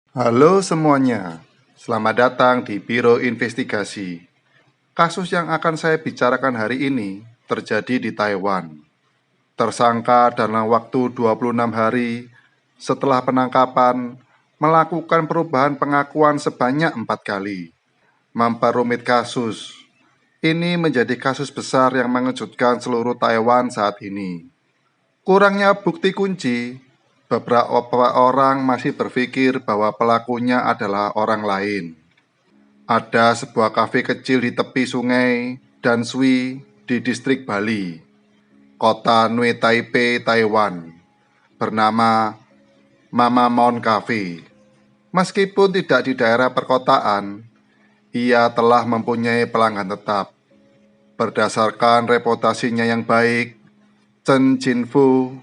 Halo semuanya, selamat datang di Biro Investigasi. Kasus yang akan saya bicarakan hari ini terjadi di Taiwan. Tersangka dalam waktu 26 hari setelah penangkapan melakukan perubahan pengakuan sebanyak 4 kali. Memperumit kasus. Ini menjadi kasus besar yang mengejutkan seluruh Taiwan saat ini. Kurangnya bukti kunci, beberapa orang masih berpikir bahwa pelakunya adalah orang lain. Ada sebuah kafe kecil di tepi sungai Danshui di distrik Bali, kota Nue Taipei, Taiwan, bernama Mama Mon Cafe. Meskipun tidak di daerah perkotaan, ia telah mempunyai pelanggan tetap. Berdasarkan reputasinya yang baik, Chen Jinfu,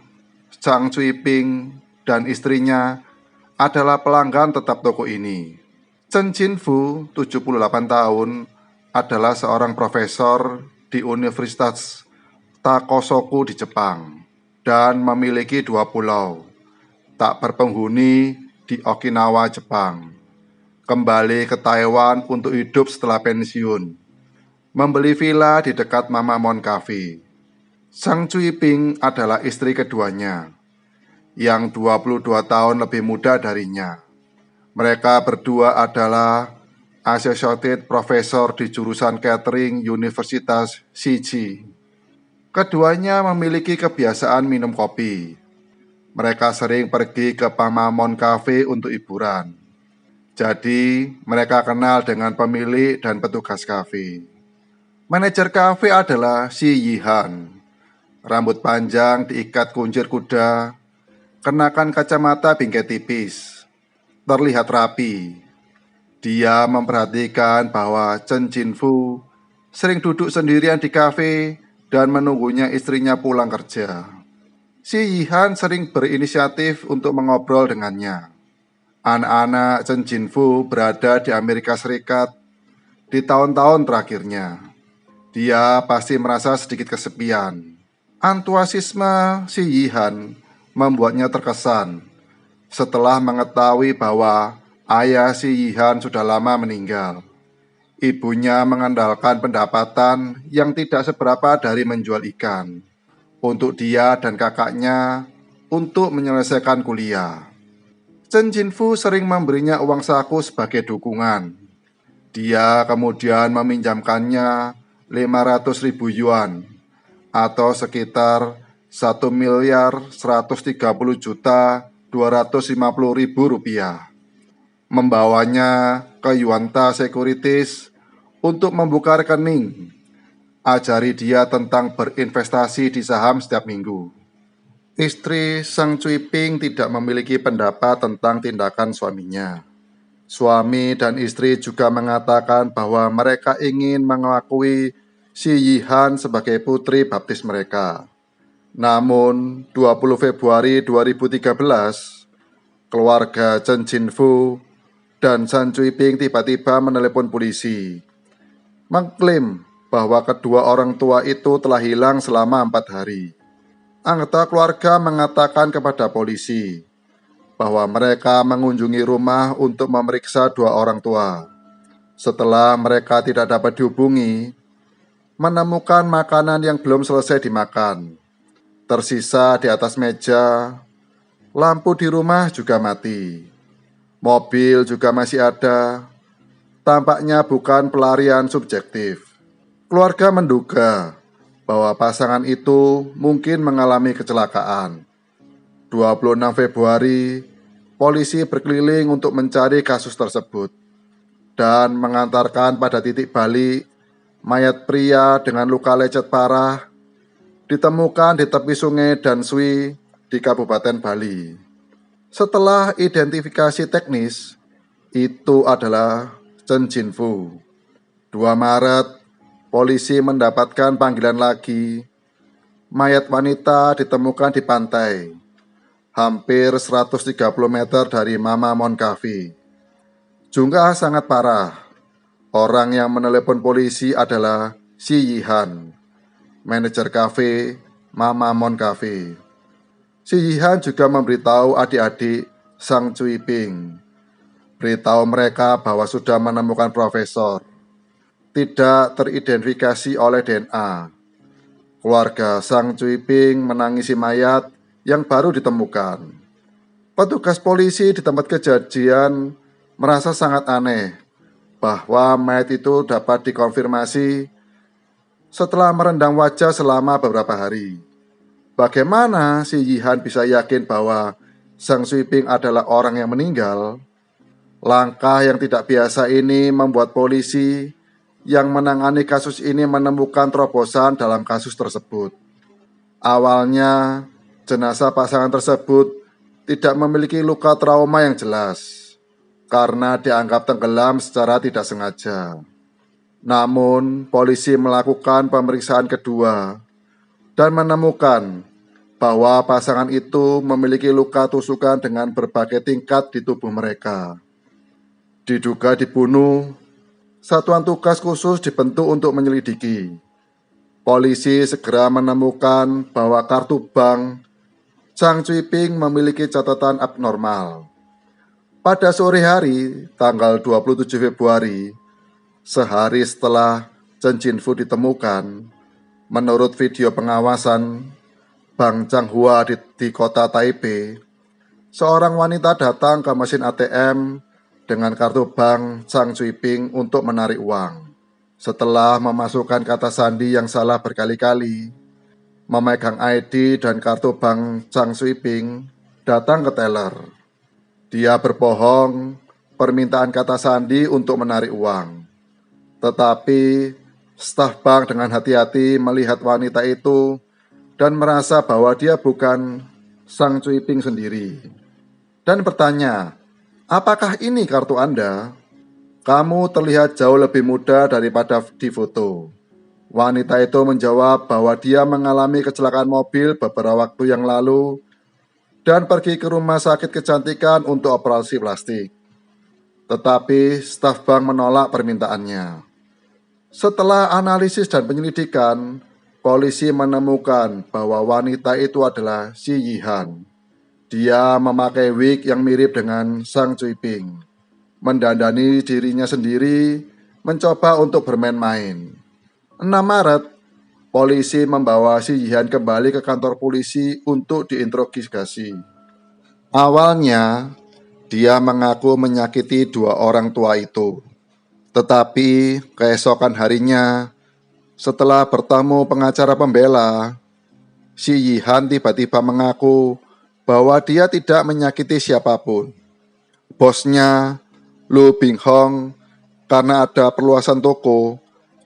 Zhang Cuiping, dan istrinya adalah pelanggan tetap toko ini. Chen Jinfu, 78 tahun, adalah seorang profesor di Universitas Takosoku di Jepang dan memiliki 2 pulau tak berpenghuni di Okinawa, Jepang. Kembali ke Taiwan untuk hidup setelah pensiun, membeli villa di dekat Mama Mon Cafe. Zhang Cuiping adalah istri keduanya, yang 22 tahun lebih muda darinya. Mereka berdua adalah Associate Professor di jurusan Catering Universitas Shiji. Keduanya memiliki kebiasaan minum kopi. Mereka sering pergi ke Pamamon Cafe untuk hiburan. Jadi, mereka kenal dengan pemilik dan petugas kafe. Manajer kafe adalah Si Yihan. Rambut panjang diikat kuncir kuda, kenakan kacamata bingkai tipis, terlihat rapi. Dia memperhatikan bahwa Chen Jinfu sering duduk sendirian di kafe dan menunggunya istrinya pulang kerja. Si Yihan sering berinisiatif untuk mengobrol dengannya. Anak-anak Chen Jinfu berada di Amerika Serikat di tahun-tahun terakhirnya. Dia pasti merasa sedikit kesepian. Antusiasme si Yihan membuatnya terkesan setelah mengetahui bahwa ayah si Yihan sudah lama meninggal. Ibunya mengandalkan pendapatan yang tidak seberapa dari menjual ikan untuk dia dan kakaknya untuk menyelesaikan kuliah. Chen Jinfu sering memberinya uang saku sebagai dukungan. Dia kemudian meminjamkannya 500.000 yuan atau sekitar 1.130.250.000 rupiah, membawanya ke Yuanta Securities untuk membuka rekening. Ajari dia tentang berinvestasi di saham setiap minggu. Istri Sang Cuiping tidak memiliki pendapat tentang tindakan suaminya. Suami dan istri juga mengatakan bahwa mereka ingin mengakui Si Yihan sebagai putri baptis mereka. Namun, 20 Februari 2013, keluarga Chen Jinfu dan San Cuiping tiba-tiba menelepon polisi, mengklaim bahwa kedua orang tua itu telah hilang selama 4 hari. Anggota keluarga mengatakan kepada polisi bahwa mereka mengunjungi rumah untuk memeriksa 2 orang tua. Setelah mereka tidak dapat dihubungi, menemukan makanan yang belum selesai dimakan, tersisa di atas meja. Lampu di rumah juga mati. Mobil juga masih ada. Tampaknya bukan pelarian subjektif. Keluarga menduga bahwa pasangan itu mungkin mengalami kecelakaan. 26 Februari, polisi berkeliling untuk mencari kasus tersebut dan mengantarkan pada titik balik mayat pria dengan luka lecet parah ditemukan di tepi sungai Danshui di Kabupaten Bali. Setelah identifikasi teknis, itu adalah Chen Jinfu. 2 Maret, polisi mendapatkan panggilan lagi. Mayat wanita ditemukan di pantai, hampir 130 meter dari Mama Mon Cafe. Juga sangat parah. Orang yang menelepon polisi adalah Si Yihan, manajer kafe Mama Mon Cafe. Si Yihan juga memberitahu adik-adik Sang Cuiping Beritahu mereka bahwa sudah menemukan profesor. Tidak teridentifikasi oleh DNA. Keluarga Sang Cui Ping menangisi mayat yang baru ditemukan. Petugas polisi di tempat kejadian merasa sangat aneh bahwa mayat itu dapat dikonfirmasi setelah merendam wajah selama beberapa hari. Bagaimana si Yihan bisa yakin bahwa Sang Cui Ping adalah orang yang meninggal? Langkah yang tidak biasa ini membuat polisi yang menangani kasus ini menemukan terobosan dalam kasus tersebut. Awalnya, jenazah pasangan tersebut tidak memiliki luka trauma yang jelas karena dianggap tenggelam secara tidak sengaja. Namun, polisi melakukan pemeriksaan kedua dan menemukan bahwa pasangan itu memiliki luka tusukan dengan berbagai tingkat di tubuh mereka. Diduga dibunuh, satuan tugas khusus dibentuk untuk menyelidiki. Polisi segera menemukan bahwa kartu bank Sang Cui Ping memiliki catatan abnormal. Pada sore hari, tanggal 27 Februari, sehari setelah Chen Jinfu ditemukan, menurut video pengawasan Bank Changhua di kota Taipei, seorang wanita datang ke mesin ATM dengan kartu bank Sang Cui Ping untuk menarik uang. Setelah memasukkan kata sandi yang salah berkali-kali, memegang ID dan kartu bank Sang Cui Ping, datang ke teller. Dia berbohong permintaan kata sandi untuk menarik uang. Tetapi staf bank dengan hati-hati melihat wanita itu dan merasa bahwa dia bukan Sang Cui Ping sendiri. Dan bertanya, "Apakah ini kartu Anda? Kamu terlihat jauh lebih muda daripada di foto." Wanita itu menjawab bahwa dia mengalami kecelakaan mobil beberapa waktu yang lalu dan pergi ke rumah sakit kecantikan untuk operasi plastik. Tetapi staf bank menolak permintaannya. Setelah analisis dan penyelidikan, polisi menemukan bahwa wanita itu adalah Si Yihan. Dia memakai wig yang mirip dengan Sang Cui Ping, mendandani dirinya sendiri, mencoba untuk bermain-main. 6 Maret, polisi membawa Si Yihan kembali ke kantor polisi untuk diinterogasi. Awalnya, dia mengaku menyakiti 2 orang tua itu. Tetapi keesokan harinya, setelah bertemu pengacara pembela, Si Yihan tiba-tiba mengaku bahwa dia tidak menyakiti siapapun. Bosnya, Lu Binghong, karena ada perluasan toko,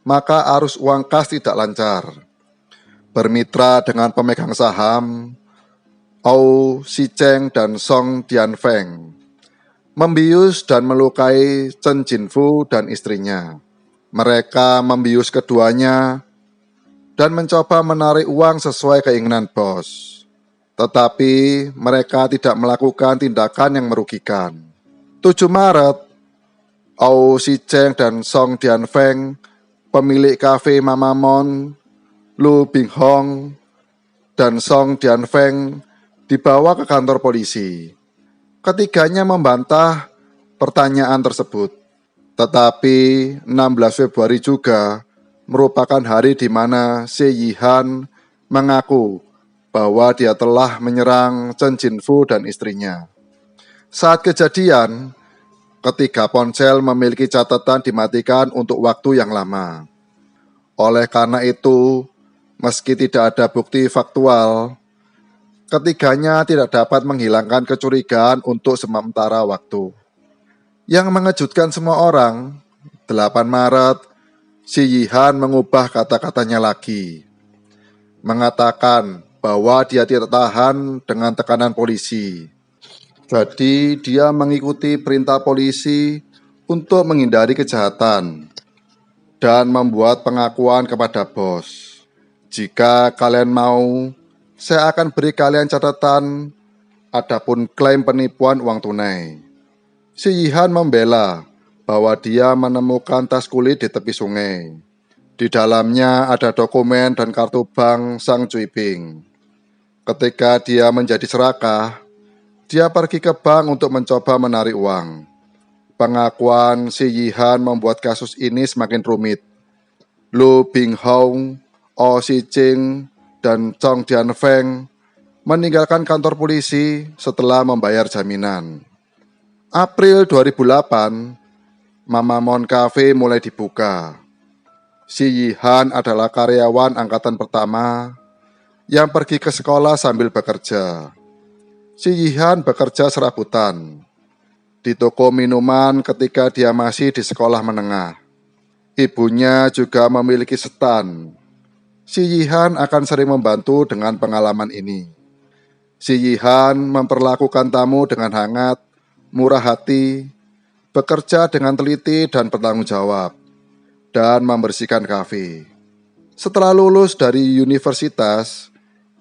maka arus uang kas tidak lancar. Bermitra dengan pemegang saham, Ou Sicheng dan Song Dianfeng, membius dan melukai Chen Jinfu dan istrinya. Mereka membius keduanya dan mencoba menarik uang sesuai keinginan bos. Tetapi mereka tidak melakukan tindakan yang merugikan. 7 Maret, Ou Sicheng dan Song Dianfeng, pemilik kafe Mamamon, Lu Binghong, dan Song Dianfeng dibawa ke kantor polisi. Ketiganya membantah pertanyaan tersebut. Tetapi 16 Februari juga merupakan hari di mana Si Yihan mengaku bahwa dia telah menyerang Chen Jinfu dan istrinya. Saat kejadian, ketiga ponsel memiliki catatan dimatikan untuk waktu yang lama. Oleh karena itu, meski tidak ada bukti faktual, ketiganya tidak dapat menghilangkan kecurigaan untuk sementara waktu. Yang mengejutkan semua orang, 8 Maret, Si Yihan mengubah kata-katanya lagi, mengatakan bahwa dia tidak tahan dengan tekanan polisi. Jadi dia mengikuti perintah polisi untuk menghindari kejahatan dan membuat pengakuan kepada bos. "Jika kalian mau, saya akan beri kalian catatan adapun klaim penipuan uang tunai." Si Yihan membela bahwa dia menemukan tas kulit di tepi sungai. Di dalamnya ada dokumen dan kartu bank Sang Cui Ping. Ketika dia menjadi serakah, dia pergi ke bank untuk mencoba menarik uang. Pengakuan Si Yihan membuat kasus ini semakin rumit. Lu Binghong, Oh Si Ching, dan Chong Dianfeng meninggalkan kantor polisi setelah membayar jaminan. April 2008, Mamamon Cafe mulai dibuka. Si Yihan adalah karyawan angkatan pertama yang pergi ke sekolah sambil bekerja. Si Yihan bekerja serabutan di toko minuman ketika dia masih di sekolah menengah. Ibunya juga memiliki stan. Si Yihan akan sering membantu dengan pengalaman ini. Si Yihan memperlakukan tamu dengan hangat, murah hati, bekerja dengan teliti dan bertanggung jawab, dan membersihkan kafe. Setelah lulus dari universitas,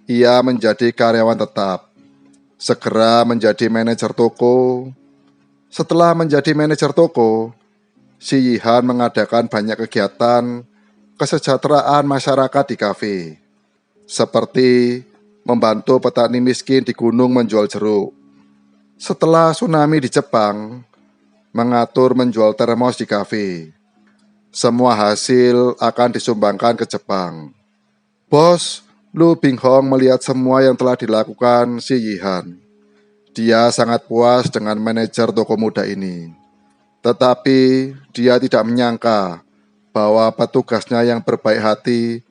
ia menjadi karyawan tetap, segera menjadi manajer toko. Setelah menjadi manajer toko, Si Yihan mengadakan banyak kegiatan kesejahteraan masyarakat di kafe, seperti membantu petani miskin di gunung menjual jeruk. Setelah tsunami di Jepang, mengatur menjual termos di kafe. Semua hasil akan disumbangkan ke Jepang. Bos Lu Binghong melihat semua yang telah dilakukan Si Yihan. Dia sangat puas dengan manajer toko muda ini. Tetapi dia tidak menyangka bahwa petugasnya yang berbaik hati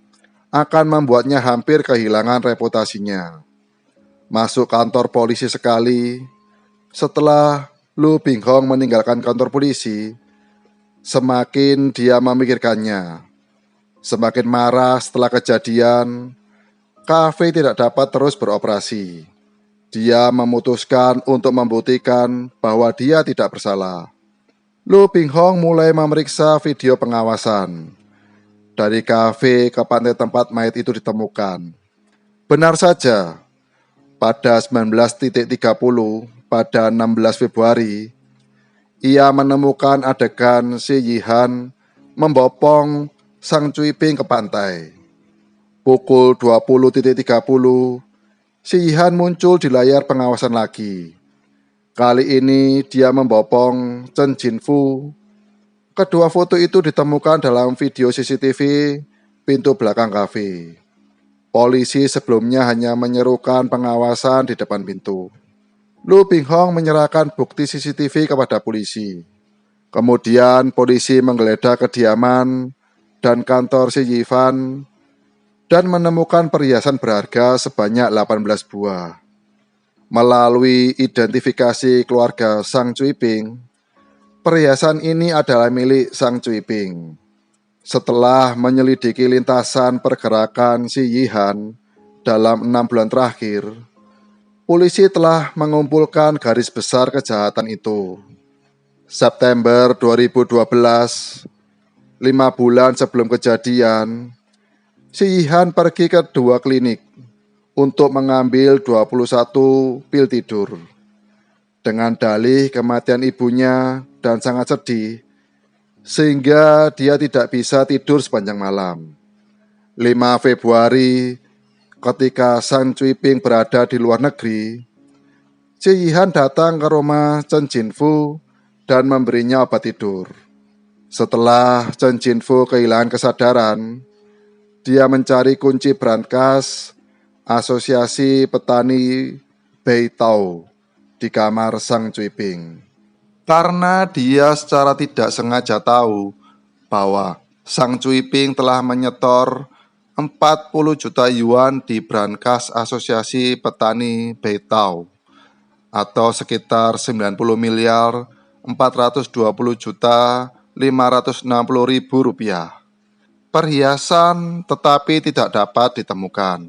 akan membuatnya hampir kehilangan reputasinya. Masuk kantor polisi sekali, setelah Lu Binghong meninggalkan kantor polisi, semakin dia memikirkannya. Semakin marah setelah kejadian, kafe tidak dapat terus beroperasi. Dia memutuskan untuk membuktikan bahwa dia tidak bersalah. Lu Binghong mulai memeriksa video pengawasan dari kafe ke pantai tempat mayat itu ditemukan. Benar saja, pada 19.30 pada 16 Februari, ia menemukan adegan Si Yihan membopong Sang Cui Ping ke pantai. Pukul 20.30, Si Yihan muncul di layar pengawasan lagi. Kali ini dia membopong Chen Jinfu. Kedua foto itu ditemukan dalam video CCTV pintu belakang kafe. Polisi sebelumnya hanya menyerukan pengawasan di depan pintu. Lu Binghong menyerahkan bukti CCTV kepada polisi. Kemudian polisi menggeledah kediaman dan kantor Si Yihan dan menemukan perhiasan berharga sebanyak 18 buah. Melalui identifikasi keluarga Sang Cui Ping, perhiasan ini adalah milik Sang Cui Ping. Setelah menyelidiki lintasan pergerakan Si Yihan dalam 6 bulan terakhir, polisi telah mengumpulkan garis besar kejahatan itu. September 2012, 5 bulan sebelum kejadian, Si Yihan pergi ke 2 klinik untuk mengambil 21 pil tidur. Dengan dalih kematian ibunya dan sangat sedih, sehingga dia tidak bisa tidur sepanjang malam. 5 Februari, ketika Sang Cui Ping berada di luar negeri, Si Yihan datang ke rumah Chen Jinfu dan memberinya obat tidur. Setelah Chen Jinfu kehilangan kesadaran, dia mencari kunci brankas Asosiasi Petani Beitao di kamar Sang Cui Ping. Karena dia secara tidak sengaja tahu bahwa Sang Cui Ping telah menyetor 40 juta yuan di brankas Asosiasi Petani Beitao atau sekitar 90 miliar 420 juta 560 ribu rupiah. Perhiasan tetapi tidak dapat ditemukan.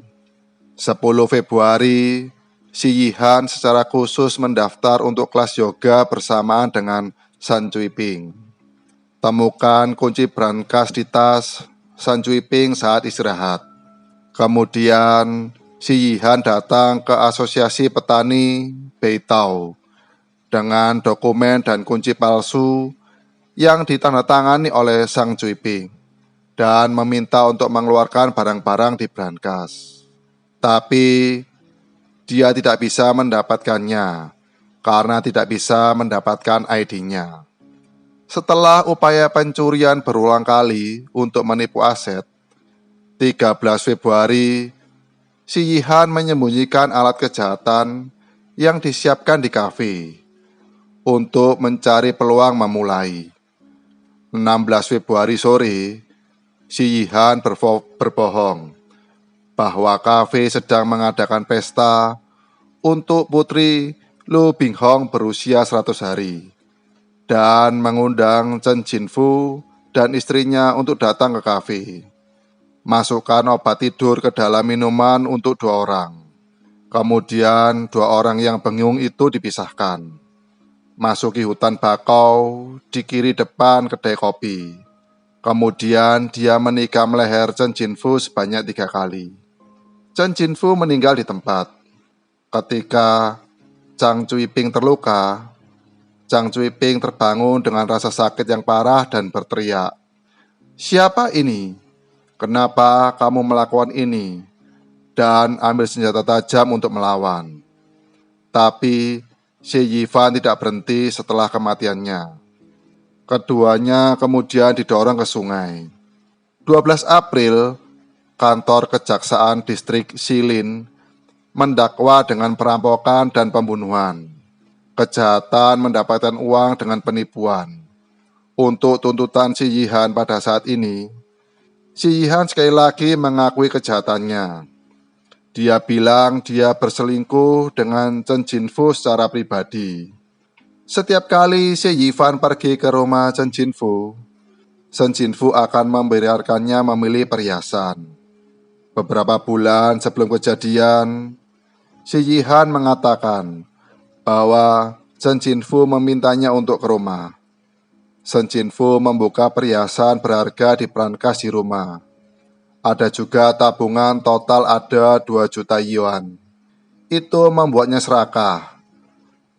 10 Februari, Si Yihan secara khusus mendaftar untuk kelas yoga bersamaan dengan San Cui Ping. Temukan kunci brankas di tas San Cui Ping saat istirahat. Kemudian, Si Yihan datang ke Asosiasi Petani Beitao dengan dokumen dan kunci palsu yang ditandatangani oleh Sang Cui Ping dan meminta untuk mengeluarkan barang-barang di brankas. Tapi dia tidak bisa mendapatkannya karena tidak bisa mendapatkan ID-nya. Setelah upaya pencurian berulang kali untuk menipu aset, 13 Februari, si Yihan menyembunyikan alat kejahatan yang disiapkan di kafe untuk mencari peluang memulai. 16 Februari sore, si Yihan berbohong bahwa kafe sedang mengadakan pesta untuk putri Lu Binghong berusia 100 hari dan mengundang Chen Jinfu dan istrinya untuk datang ke kafe. Masukkan obat tidur ke dalam minuman untuk 2 orang. Kemudian 2 orang yang bingung itu dipisahkan. Masuki hutan bakau di kiri depan kedai kopi. Kemudian dia menikam leher Chen Jinfu sebanyak 3 kali. Chen Jinfu meninggal di tempat. Ketika Zhang Cuiping terluka, Zhang Cuiping terbangun dengan rasa sakit yang parah dan berteriak, "Siapa ini? Kenapa kamu melakukan ini?" Dan ambil senjata tajam untuk melawan. Tapi Xie Yifan tidak berhenti setelah kematiannya. Keduanya kemudian didorong ke sungai. 12 April, kantor kejaksaan distrik Xilin mendakwa dengan perampokan dan pembunuhan, kejahatan mendapatkan uang dengan penipuan. Untuk tuntutan Xie Yihan pada saat ini, Xie Yihan sekali lagi mengakui kejahatannya. Dia bilang dia berselingkuh dengan Chen Jinfu secara pribadi. Setiap kali Xie Yifan pergi ke rumah Chen Jinfu akan membiarkannya memilih perhiasan. Beberapa bulan sebelum kejadian, Xie Yihan mengatakan bahwa Chen Jinfu memintanya untuk ke rumah. Chen Jinfu membuka perhiasan berharga di brankas di rumah. Ada juga tabungan total ada 2 juta yuan. Itu membuatnya serakah,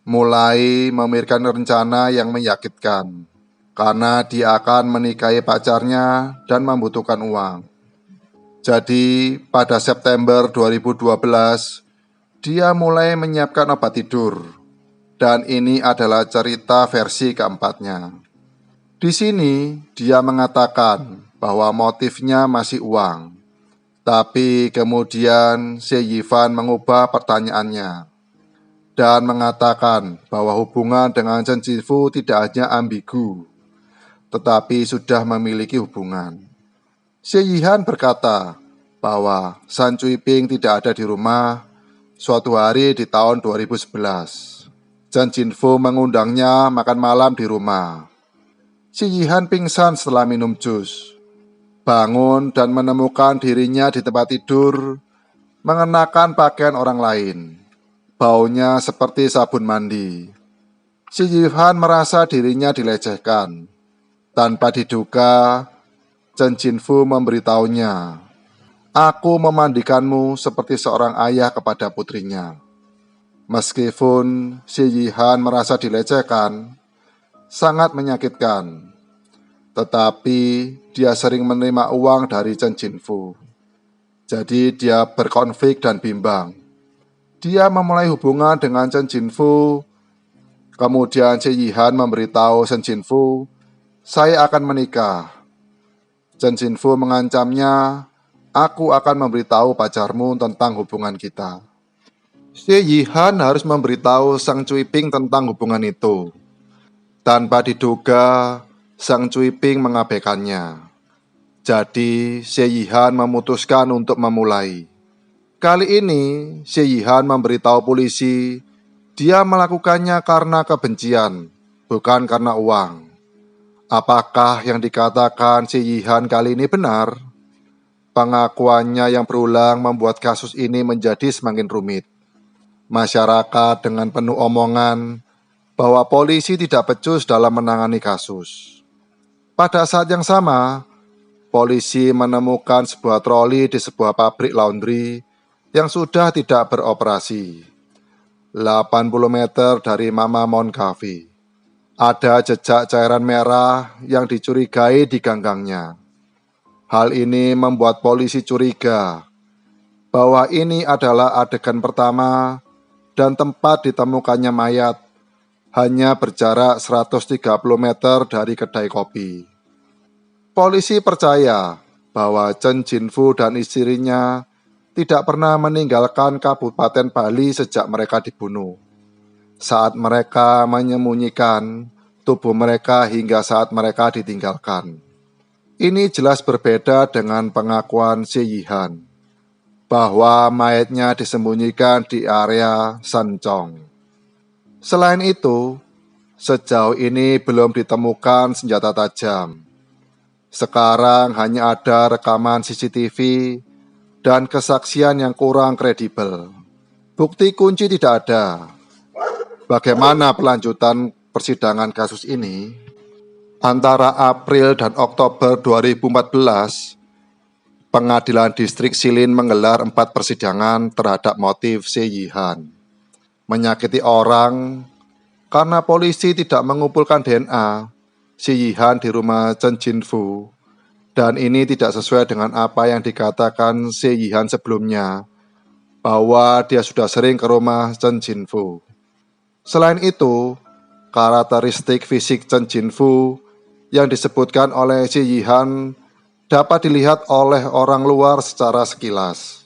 mulai memikirkan rencana yang menyakitkan, karena dia akan menikahi pacarnya dan membutuhkan uang. Jadi pada September 2012, dia mulai menyiapkan obat tidur, dan ini adalah cerita versi keempatnya. Di sini dia mengatakan bahwa motifnya masih uang. Tapi kemudian Xie Yifan mengubah pertanyaannya dan mengatakan bahwa hubungan dengan Chen Jinfu tidak hanya ambigu, tetapi sudah memiliki hubungan. Xie Yihan berkata bahwa San Cuiping tidak ada di rumah suatu hari di tahun 2011. Chen Jinfu mengundangnya makan malam di rumah. Xie Yihan pingsan setelah minum jus, bangun dan menemukan dirinya di tempat tidur, mengenakan pakaian orang lain. Baunya seperti sabun mandi. Xie Yifan merasa dirinya dilecehkan. Tanpa diduga, Chen Jinfu memberitahunya, "Aku memandikanmu seperti seorang ayah kepada putrinya." Meskipun Xie Yihan merasa dilecehkan, sangat menyakitkan, tetapi dia sering menerima uang dari Chen Jinfu. Jadi dia berkonflik dan bimbang. Dia memulai hubungan dengan Chen Jinfu. Kemudian Xie Yihan memberitahu Chen Jinfu, "Saya akan menikah." Chen Jinfu mengancamnya, "Aku akan memberitahu pacarmu tentang hubungan kita." Xie Yihan harus memberitahu Sang Cuiping tentang hubungan itu. Tanpa diduga, Sang Cuiping mengabaikannya. Jadi Xie Yihan memutuskan untuk memulai. Kali ini Xie Yihan memberitahu polisi dia melakukannya karena kebencian, bukan karena uang. Apakah yang dikatakan Xie Yihan kali ini benar? Pengakuannya yang berulang membuat kasus ini menjadi semakin rumit. Masyarakat dengan penuh omongan bahwa polisi tidak becus dalam menangani kasus. Pada saat yang sama, polisi menemukan sebuah troli di sebuah pabrik laundry yang sudah tidak beroperasi. 80 meter dari Mama Mon Cafe. Ada jejak cairan merah yang dicurigai di ganggangnya. Hal ini membuat polisi curiga bahwa ini adalah adegan pertama dan tempat ditemukannya mayat hanya berjarak 130 meter dari kedai kopi. Polisi percaya bahwa Chen Jinfu dan istrinya tidak pernah meninggalkan Kabupaten Bali sejak mereka dibunuh. Saat mereka menyembunyikan tubuh mereka hingga saat mereka ditinggalkan. Ini jelas berbeda dengan pengakuan Xie Yihan bahwa mayatnya disembunyikan di area Sanchong. Selain itu, sejauh ini belum ditemukan senjata tajam. Sekarang hanya ada rekaman CCTV dan kesaksian yang kurang kredibel. Bukti kunci tidak ada. Bagaimana pelanjutan persidangan kasus ini? Antara April dan Oktober 2014, Pengadilan Distrik Silin menggelar 4 persidangan terhadap motif Xie Yihan. Menyakiti orang karena polisi tidak mengumpulkan DNA Xie Yihan di rumah Chen Jinfu, dan ini tidak sesuai dengan apa yang dikatakan Xie Yihan sebelumnya, bahwa dia sudah sering ke rumah Chen Jinfu. Selain itu, karakteristik fisik Chen Jinfu yang disebutkan oleh Xie Yihan dapat dilihat oleh orang luar secara sekilas.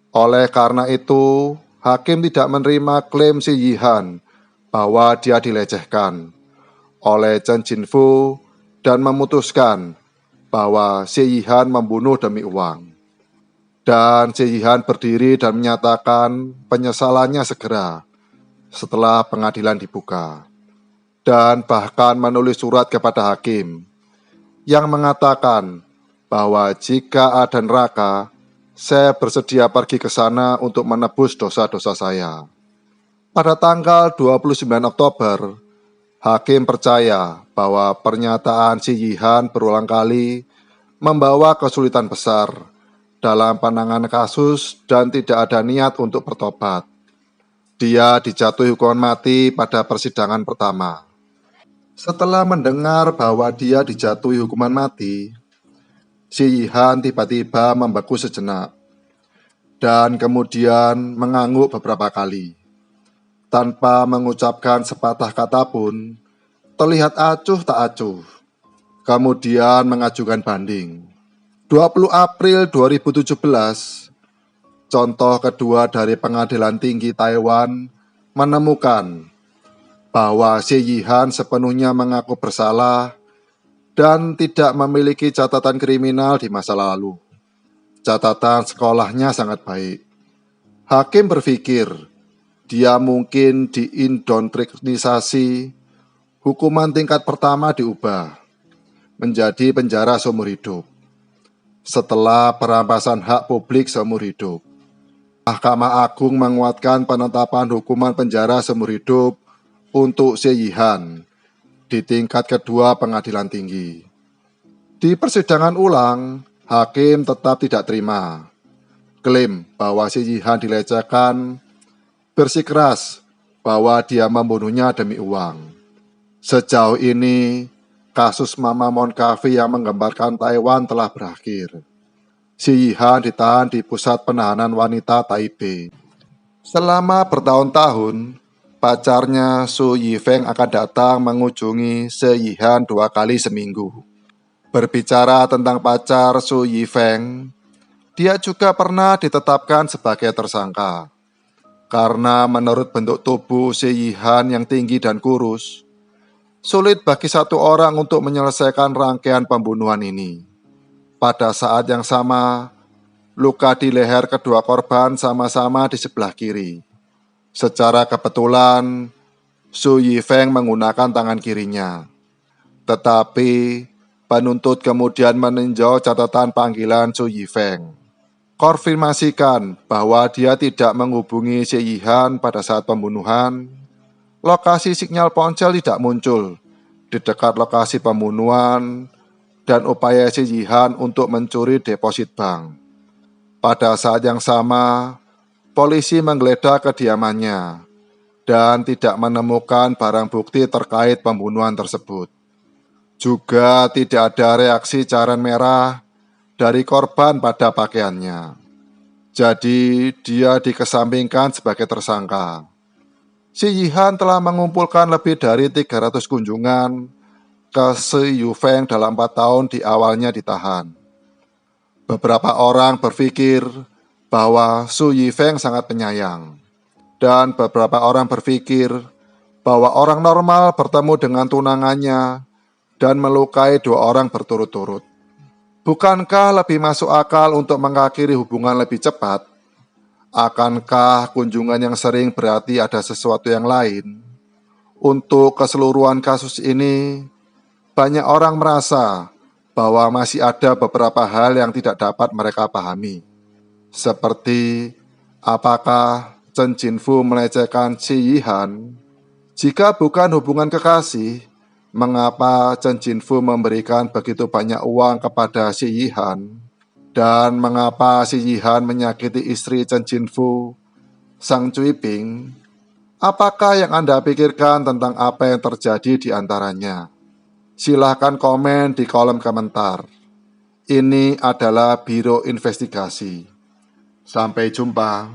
Oleh karena itu, hakim tidak menerima klaim Xie Yihan bahwa dia dilecehkan oleh Chen Jinfu dan memutuskan bahwa Xie Yihan membunuh demi uang. Dan Xie Yihan berdiri dan menyatakan penyesalannya segera setelah pengadilan dibuka, dan bahkan menulis surat kepada hakim yang mengatakan bahwa jika ada neraka, saya bersedia pergi ke sana untuk menebus dosa-dosa saya. Pada tanggal 29 Oktober, hakim percaya bahwa pernyataan Xie Yihan berulang kali membawa kesulitan besar dalam penanganan kasus dan tidak ada niat untuk bertobat. Dia dijatuhi hukuman mati pada persidangan pertama. Setelah mendengar bahwa dia dijatuhi hukuman mati, Xie Yihan tiba-tiba membeku sejenak dan kemudian mengangguk beberapa kali. Tanpa mengucapkan sepatah kata pun, terlihat acuh tak acuh. Kemudian mengajukan banding. 20 April 2017, contoh kedua dari Pengadilan Tinggi Taiwan menemukan bahwa Xie Yihan sepenuhnya mengaku bersalah dan tidak memiliki catatan kriminal di masa lalu. Catatan sekolahnya sangat baik. Hakim berpikir dia mungkin diindoktrinisasi. Hukuman tingkat pertama diubah menjadi penjara seumur hidup setelah perampasan hak publik seumur hidup. Mahkamah Agung menguatkan penetapan hukuman penjara seumur hidup untuk Xie Yihan di tingkat kedua pengadilan tinggi. Di persidangan ulang, hakim tetap tidak terima klaim bahwa Xie Yihan dilecehkan, bersikeras bahwa dia membunuhnya demi uang. Sejauh ini, kasus Mamamon Cafe yang menggambarkan Taiwan telah berakhir. Xie Yihan ditahan di Pusat Penahanan Wanita Taipei. Selama bertahun-tahun, pacarnya Su Yifeng akan datang mengunjungi Xie Yihan 2 kali seminggu. Berbicara tentang pacar Su Yifeng, dia juga pernah ditetapkan sebagai tersangka. Karena menurut bentuk tubuh Xie Yihan yang tinggi dan kurus, sulit bagi satu orang untuk menyelesaikan rangkaian pembunuhan ini. Pada saat yang sama, luka di leher kedua korban sama-sama di sebelah kiri. Secara kebetulan, Su Yifeng menggunakan tangan kirinya. Tetapi, penuntut kemudian meninjau catatan panggilan Su Yifeng. Konfirmasikan bahwa dia tidak menghubungi Xie Yihan pada saat pembunuhan. Lokasi sinyal ponsel tidak muncul di dekat lokasi pembunuhan dan upaya Xie Yihan untuk mencuri deposit bank. Pada saat yang sama, polisi menggeledah kediamannya dan tidak menemukan barang bukti terkait pembunuhan tersebut. Juga tidak ada reaksi cairan merah dari korban pada pakaiannya. Jadi dia dikesampingkan sebagai tersangka. Si Yihan telah mengumpulkan lebih dari 300 kunjungan ke Si Yufeng dalam 4 tahun di awalnya ditahan. Beberapa orang berpikir bahwa Su Yifeng sangat penyayang, dan beberapa orang berpikir bahwa orang normal bertemu dengan tunangannya dan melukai 2 orang berturut-turut. Bukankah lebih masuk akal untuk mengakhiri hubungan lebih cepat? Akankah kunjungan yang sering berarti ada sesuatu yang lain? Untuk keseluruhan kasus ini, banyak orang merasa bahwa masih ada beberapa hal yang tidak dapat mereka pahami. Seperti, apakah Chen Jinfu melecehkan Si Yihan? Jika bukan hubungan kekasih, mengapa Chen Jinfu memberikan begitu banyak uang kepada Si Yihan? Dan mengapa Si Yihan menyakiti istri Chen Jinfu, Sang Cui Ping? Apakah yang Anda pikirkan tentang apa yang terjadi di antaranya? Silahkan komen di kolom komentar. Ini adalah Biro Investigasi. Sampai jumpa.